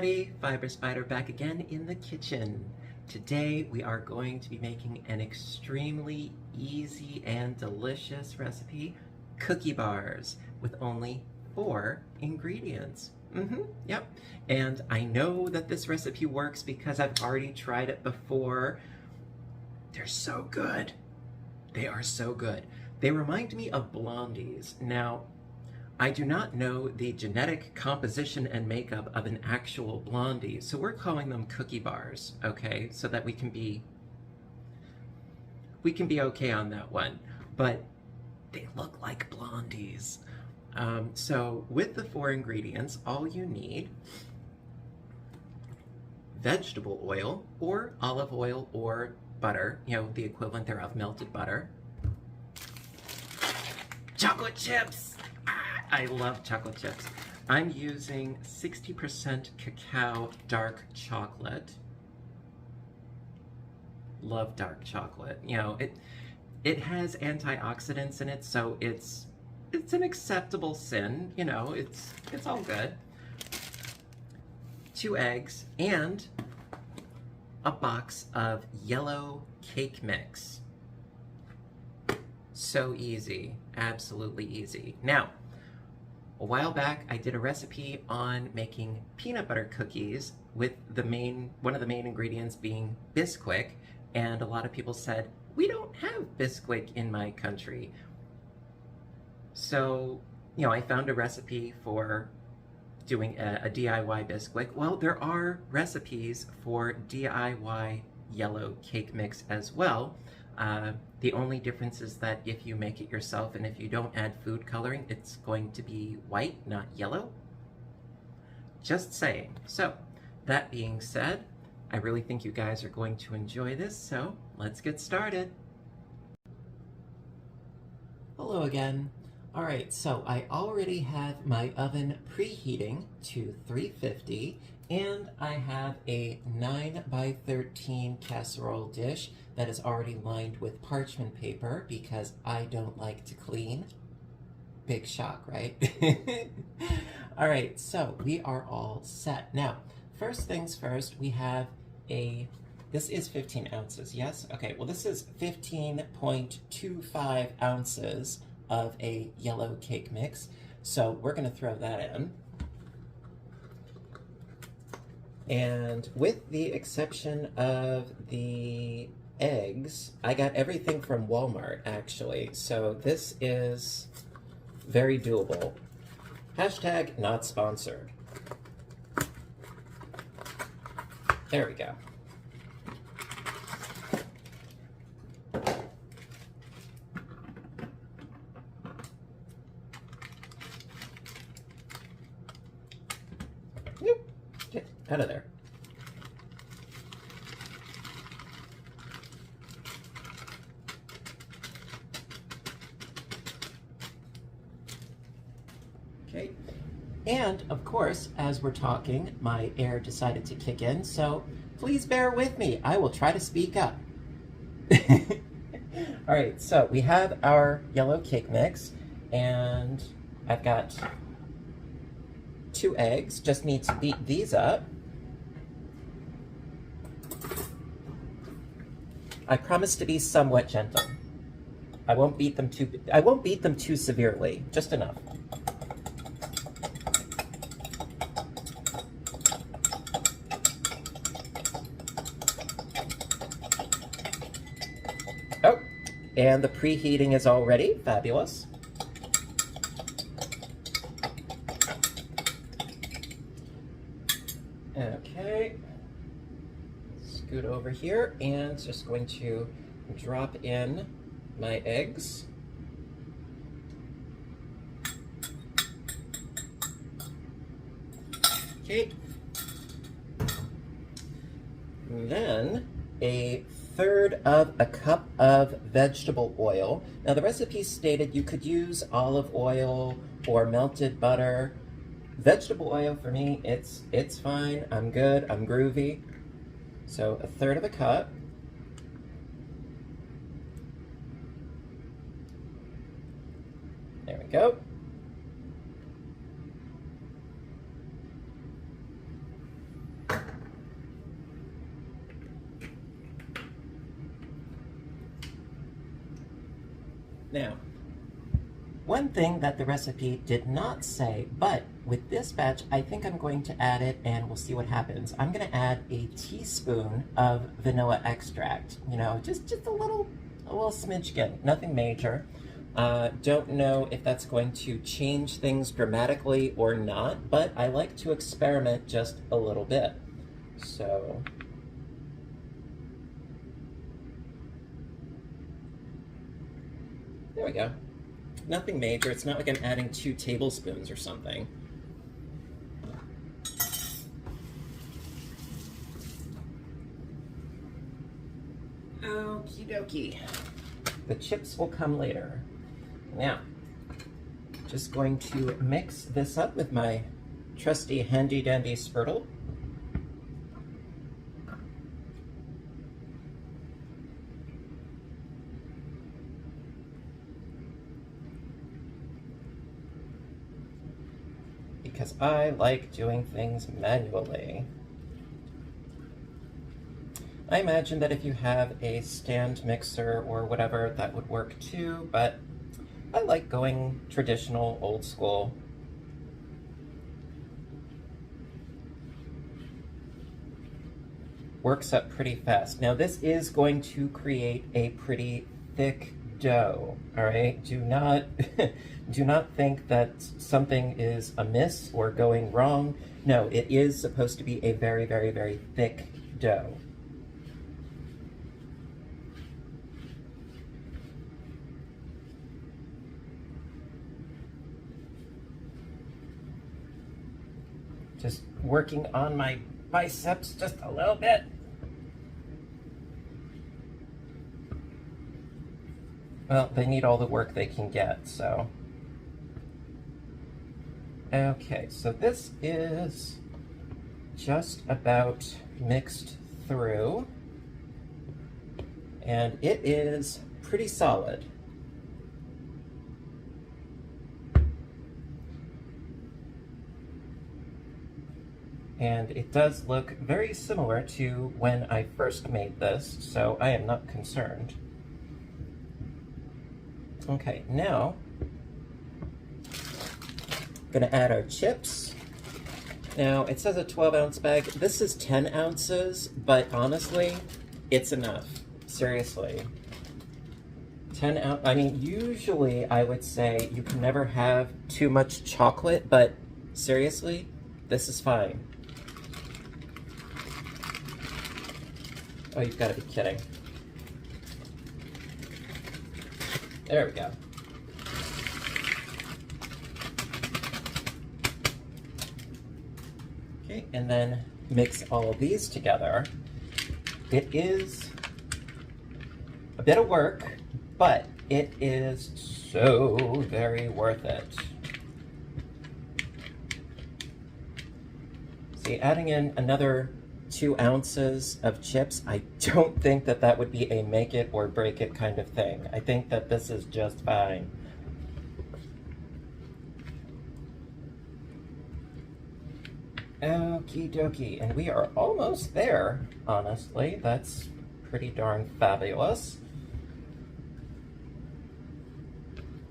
everybody, Fiber Spider back again in the kitchen. Today we are going to be making an extremely easy and delicious recipe, cookie bars, with only 4 ingredients. Yep. And I know that this recipe works because I've already tried it before. They're so good. They are so good. They remind me of Blondies. Now, I do not know the genetic composition and makeup of an actual Blondie, so we're calling them cookie bars, okay? So that we can be okay on that one. But they look like Blondies. So with the 4 ingredients, all you need: vegetable oil or olive oil or butter, you know, the equivalent thereof, melted butter. Chocolate chips! I love chocolate chips. I'm using 60% cacao dark chocolate. Love dark chocolate. You know, it has antioxidants in it, so it's an acceptable sin. You know, it's all good. 2 eggs and a box of yellow cake mix. So easy, absolutely easy. Now, a while back, I did a recipe on making peanut butter cookies with one of the main ingredients being Bisquick, and a lot of people said, we don't have Bisquick in my country. So, you know, I found a recipe for doing a DIY Bisquick. Well, there are recipes for DIY yellow cake mix as well. The only difference is that if you make it yourself and if you don't add food coloring, it's going to be white, not yellow. Just saying. So, that being said, I really think you guys are going to enjoy this, so let's get started. Hello again. Alright, so I already have my oven preheating to 350, and I have a 9x13 casserole dish that is already lined with parchment paper because I don't like to clean. Big shock, right? Alright, so we are all set. Now, first things first, we have this is 15 ounces, yes? Okay, well this is 15.25 ounces of a yellow cake mix. So we're gonna throw that in. And with the exception of the eggs, I got everything from Walmart, actually. So this is very doable. Hashtag not sponsored. There we go. Nope. Get out of there. Okay, and of course, as we're talking, my air decided to kick in, so please bear with me. I will try to speak up. All right, so we have our yellow cake mix, and I've got 2 eggs. Just need to beat these up. I promise to be somewhat gentle. I won't beat them too severely, just enough. Oh, and the preheating is all ready. Fabulous. Okay, scoot over here and just going to drop in my eggs. Okay, then a 1/3 of a cup of vegetable oil. Now the recipe stated you could use olive oil or melted butter. Vegetable oil for me, it's fine. I'm good. I'm groovy. So 1/3 of a cup. There we go. Now, one thing that the recipe did not say, but with this batch, I think I'm going to add it and we'll see what happens. I'm gonna add a teaspoon of vanilla extract. You know, just a little smidgen, nothing major. Don't know if that's going to change things dramatically or not, but I like to experiment just a little bit. So, there we go. Nothing major. It's not like I'm adding 2 tablespoons or something. Okie dokie. The chips will come later. Now, just going to mix this up with my trusty handy dandy spurtle. Because I like doing things manually. I imagine that if you have a stand mixer or whatever, that would work too, but I like going traditional, old school. Works up pretty fast. Now this is going to create a pretty thick dough, all right? Do not, do not think that something is amiss or going wrong. No, it is supposed to be a very, very, very thick dough. Just working on my biceps just a little bit. Well, they need all the work they can get, so. Okay, so this is just about mixed through, and it is pretty solid. And it does look very similar to when I first made this, so I am not concerned. Okay, now I'm gonna add our chips. Now it says a 12-ounce bag. This is 10 ounces, but honestly, it's enough. Seriously. 10 ounce, I mean, usually I would say you can never have too much chocolate, but seriously, this is fine. Oh, you've got to be kidding. There we go. Okay, and then mix all of these together. It is a bit of work, but it is so very worth it. See, adding in another 2 ounces of chips, I don't think that that would be a make it or break it kind of thing. I think that this is just fine. Okie dokie, and we are almost there, honestly. That's pretty darn fabulous.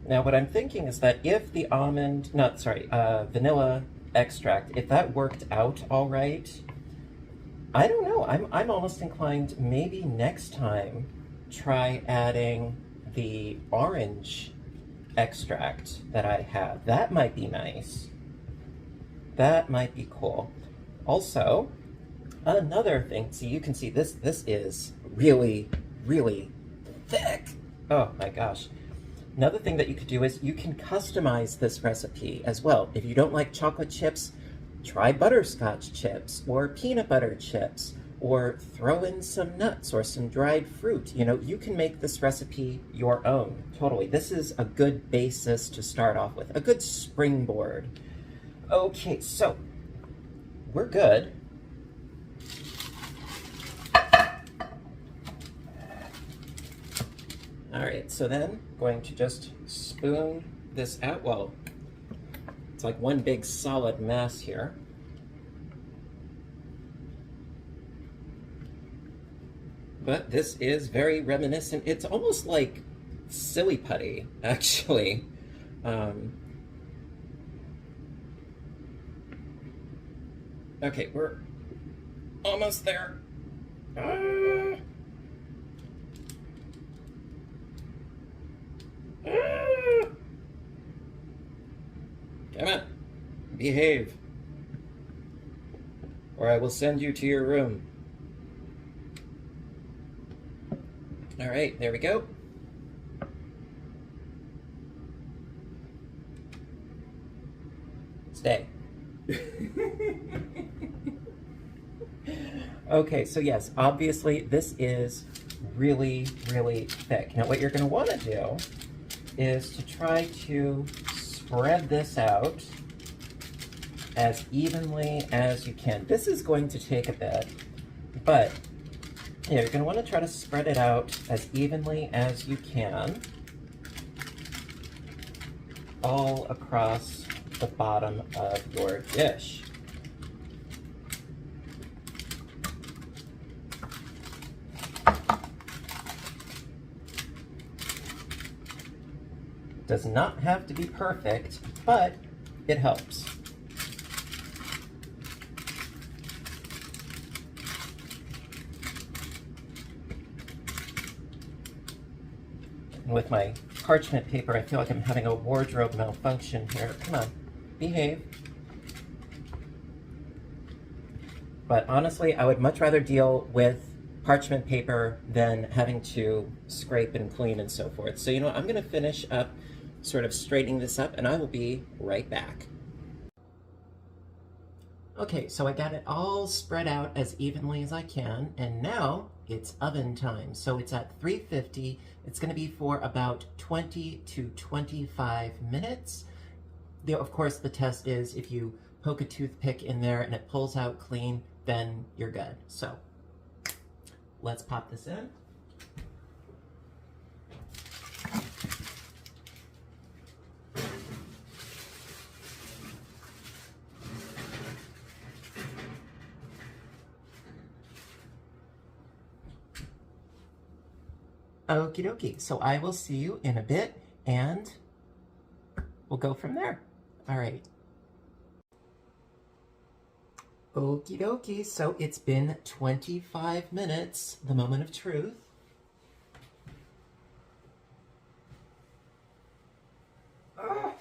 Now what I'm thinking is that if the vanilla extract, if that worked out all right, I don't know, I'm almost inclined maybe next time try adding the orange extract that I have. That might be nice. That might be cool. Also, another thing, see, you can see this is really, really thick. Oh my gosh. Another thing that you could do is you can customize this recipe as well. If you don't like chocolate chips, try butterscotch chips or peanut butter chips, or throw in some nuts or some dried fruit. You know, you can make this recipe your own, totally. This is a good basis to start off with, a good springboard. Okay, so we're good. All right, so then going to just spoon this out. Well, it's like one big solid mass here. But this is very reminiscent. It's almost like silly putty, actually. Okay, we're almost there. Ah. Ah. Come on, behave, or I will send you to your room. All right, there we go. Stay. Okay, so yes, obviously this is really, really thick. Now what you're gonna wanna do is to try to spread this out as evenly as you can. This is going to take a bit, but yeah, you're gonna wanna try to spread it out as evenly as you can all across the bottom of your dish. Does not have to be perfect, but it helps. And with my parchment paper, I feel like I'm having a wardrobe malfunction here. Come on, behave. But honestly, I would much rather deal with parchment paper than having to scrape and clean and so forth. So you know what, I'm gonna finish up sort of straightening this up and I will be right back. Okay, so I got it all spread out as evenly as I can, and now it's oven time. So it's at 350. It's gonna be for about 20 to 25 minutes. Of course, the test is if you poke a toothpick in there and it pulls out clean, then you're good. So let's pop this in. Okie dokie. So I will see you in a bit and we'll go from there. All right. Okie dokie. So it's been 25 minutes, the moment of truth. Ah.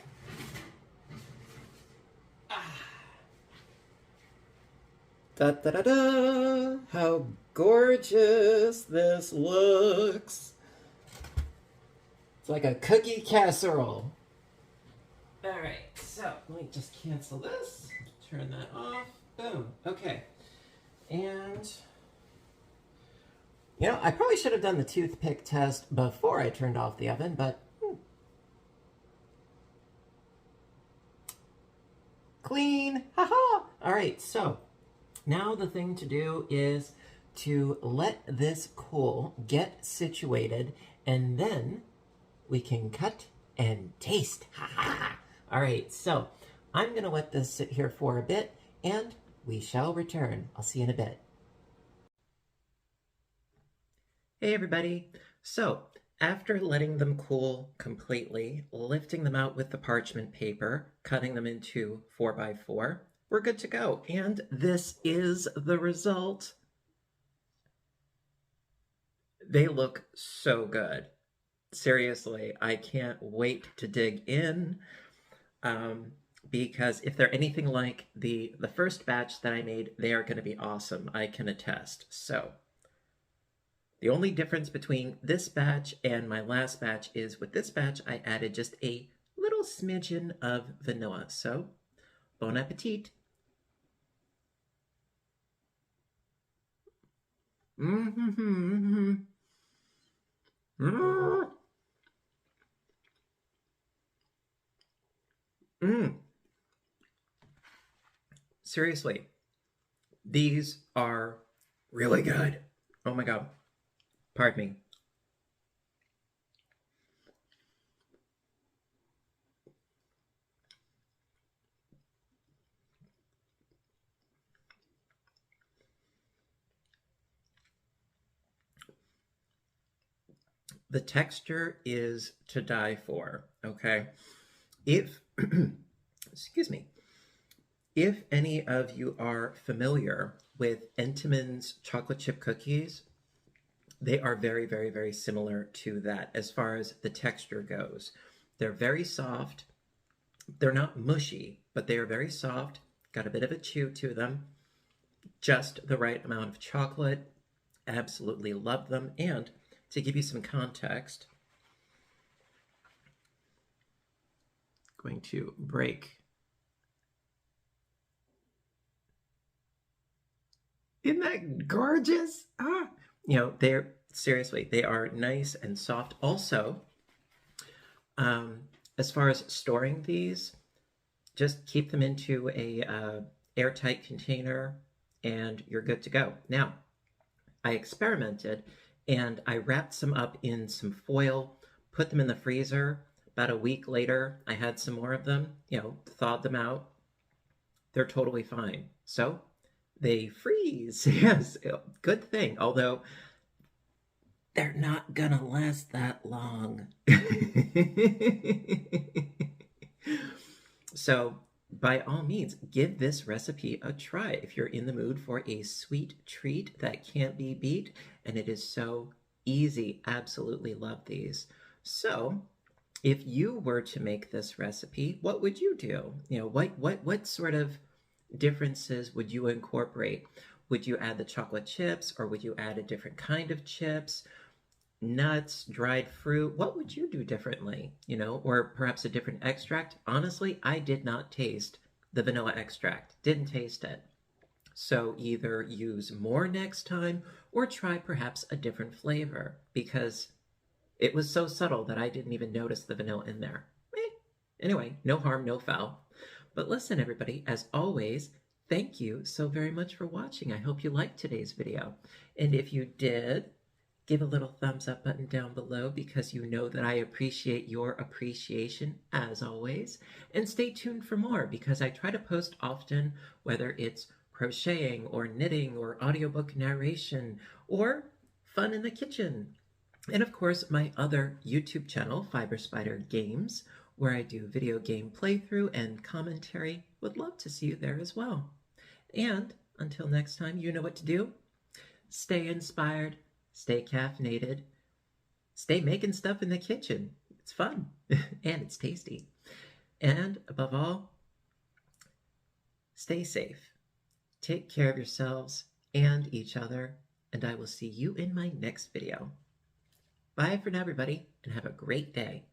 Ah. Da da da da! How gorgeous this looks! It's like a cookie casserole. Alright, so let me just cancel this. Turn that off. Boom. Okay. And, you know, I probably should have done the toothpick test before I turned off the oven, but clean! Haha! Alright, so now the thing to do is to let this cool, get situated, and then we can cut and taste. Ha ha! All right, so I'm going to let this sit here for a bit, and we shall return. I'll see you in a bit. Hey everybody. So after letting them cool completely, lifting them out with the parchment paper, cutting them into 4x4, we're good to go. And this is the result. They look so good. Seriously, I can't wait to dig in. Because if they're anything like the first batch that I made, they are going to be awesome. I can attest. So the only difference between this batch and my last batch is with this batch, I added just a little smidgen of vanilla. So bon appetit. Mm-hmm. Mm. Mm. Seriously, these are really good. Oh my god. Pardon me. The texture is to die for, okay? If, excuse me, if any of you are familiar with Entenmann's chocolate chip cookies, they are very, very, very similar to that as far as the texture goes. They're very soft. They're not mushy, but they are very soft, got a bit of a chew to them, just the right amount of chocolate. Absolutely love them. And to give you some context, I'm going to break. Isn't that gorgeous? Ah, you know, they're seriously, they are nice and soft. Also, as far as storing these, just keep them into a airtight container and you're good to go. Now, I experimented and I wrapped some up in some foil, put them in the freezer. About a week later, I had some more of them, you know, thawed them out. They're totally fine. So they freeze. Yes, good thing. Although they're not gonna last that long. So by all means, give this recipe a try if you're in the mood for a sweet treat that can't be beat, and it is so easy. Absolutely love these. So if you were to make this recipe, what would you do? You know, what sort of differences would you incorporate? Would you add the chocolate chips, or would you add a different kind of chips? Nuts, dried fruit, what would you do differently? You know, or perhaps a different extract? Honestly, I did not taste the vanilla extract, didn't taste it. So either use more next time or try perhaps a different flavor, because it was so subtle that I didn't even notice the vanilla in there. Anyway, no harm, no foul. But listen, everybody, as always, thank you so very much for watching. I hope you liked today's video. And if you did, give a little thumbs up button down below, because you know that I appreciate your appreciation as always. And stay tuned for more, because I try to post often, whether it's crocheting or knitting or audiobook narration or fun in the kitchen. And of course, my other YouTube channel, Fiber Spider Games, where I do video game playthrough and commentary. Would love to see you there as well. And until next time, you know what to do. Stay inspired, stay caffeinated, stay making stuff in the kitchen. It's fun and it's tasty. And above all, stay safe. Take care of yourselves and each other, and I will see you in my next video. Bye for now, everybody, and have a great day.